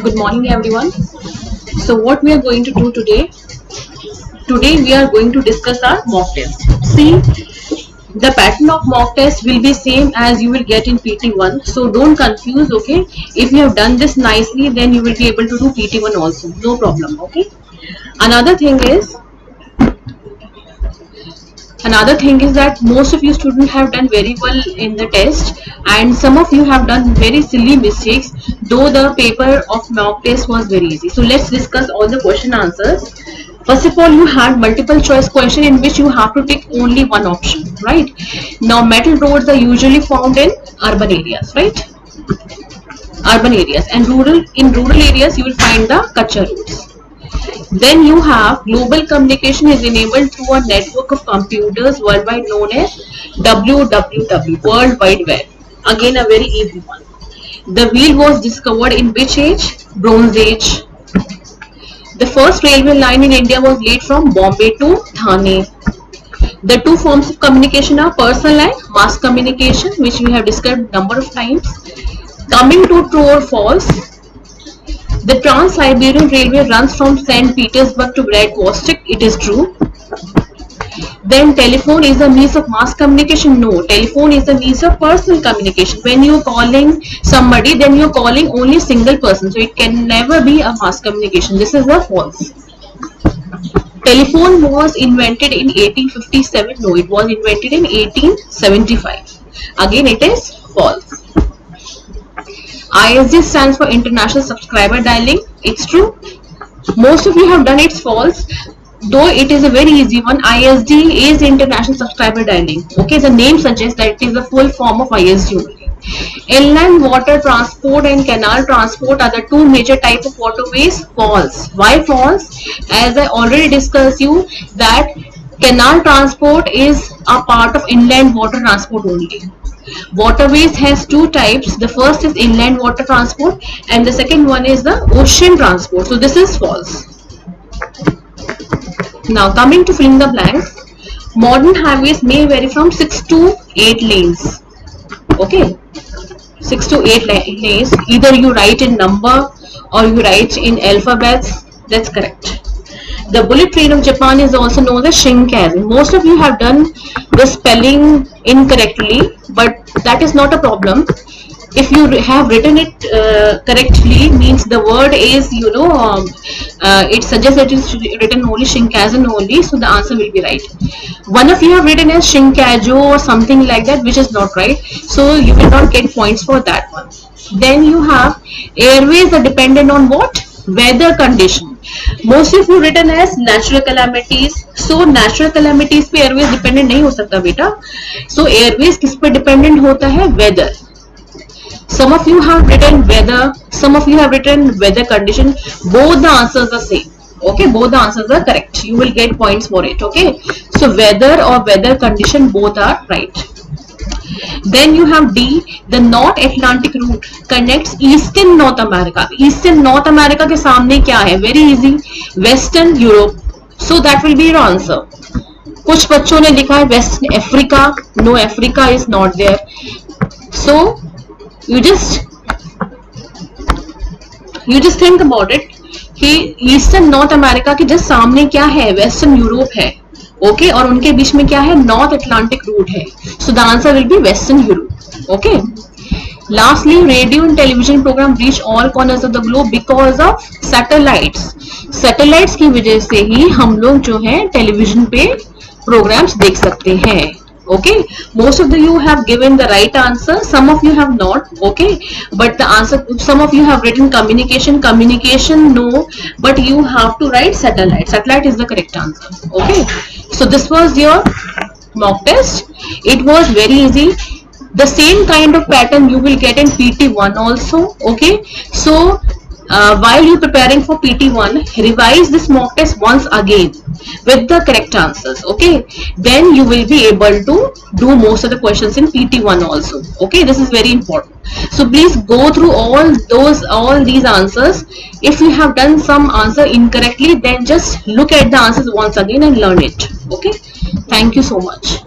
Good morning, everyone. So, what we are going to do today? Today, we are going to discuss our mock test. See, the pattern of mock test will be same as you will get in PT1. So, don't confuse. Okay, if you have done this nicely, then you will be able to do PT1 also. No problem. Okay. Another thing is Another thing is that most of you students have done very well in the test, and some of you have done very silly mistakes, though the paper of mock test was very easy. So let's discuss all the question answers. First of all, you had multiple choice question in which you have to pick only one option, right? Now metal roads are usually found in urban areas, right? Urban areas, and rural areas you will find the kacha roads. Then you have global communication is enabled through a network of computers worldwide known as WWW, World Wide Web. Again, a very easy one. The wheel was discovered in which age? Bronze Age. The first railway line in India was laid from Bombay to Thane. The two forms of communication are personal and mass communication, which we have discussed number of times. Coming to true or false, the Trans-Siberian Railway runs from St. Petersburg to Vladivostok. It is true. Then telephone is a means of mass communication. No, telephone is a means of personal communication. When you are calling somebody, then you are calling only single person. So it can never be a mass communication. This is a false. Telephone was invented in 1857. No, it was invented in 1875. Again, it is false. ISD stands for International Subscriber Dialing. It's true. Most of you have done it's false. Though it is a very easy one, ISD is International Subscriber Dialing. Okay, the name suggests that it is the full form of ISD only. Inland water transport and canal transport are the two major types of waterways. False. Why false? As I already discussed you that canal transport is a part of inland water transport only. Waterways has two types. The first is inland water transport and the second one is the ocean transport. So this is false. Now coming to filling the blanks, modern highways may vary from 6 to 8 lanes. Okay, 6 to 8 lanes. Either you write in number or you write in alphabets. That's correct. The bullet train of Japan is also known as Shinkansen. Most of you have done the spelling incorrectly, but that is not a problem. If you have written it correctly, means the word is, it suggests that it's written only Shinkansen only, so the answer will be right. One of you have written as Shinkajo or something like that, which is not right, so you will not get points for that one. Then you have airways are dependent on what? Weather condition. Most of you written as natural calamities. So natural calamities पे airways dependent नहीं हो सकता बेटा. So airways किस पे dependent होता है? Weather. Some of you have written weather, some of you have written weather condition. Both the answers are same. Okay, both the answers are correct. You will get points for it. Okay, so weather or weather condition both are right. Then you have D, the North Atlantic route connects Eastern North America. Eastern North America के सामने क्या है? Very easy, Western Europe. So that will be your answer. कुछ बच्चों ने लिखा है Western Africa. No, Africa is not there. So you just think about it कि ईस्टर्न नॉर्थ अमेरिका के जस्ट सामने क्या है? वेस्टर्न यूरोप है. ओके, और उनके बीच में क्या है? नॉर्थ अटलांटिक रूट है. So the answer will be western Europe. Okay, lastly radio and television program reach all corners of the globe because of satellites. Satellites की वजह से ही हम लोग जो है टेलीविजन पे प्रोग्राम्स देख सकते हैं. Okay, most of you have given the right answer, some of you have not. Okay, but the answer, some of you have written communication no, but you have to write satellite is the correct answer. Okay, so this was your mock test. It was very easy. The same kind of pattern you will get in PT1 also. Okay, so while you preparing for PT1, revise this mock test once again with the correct answers. Okay, then you will be able to do most of the questions in PT1 also. Okay, this is very important. So please go through all these answers. If you have done some answer incorrectly, then just look at the answers once again and learn it. Okay, thank you so much.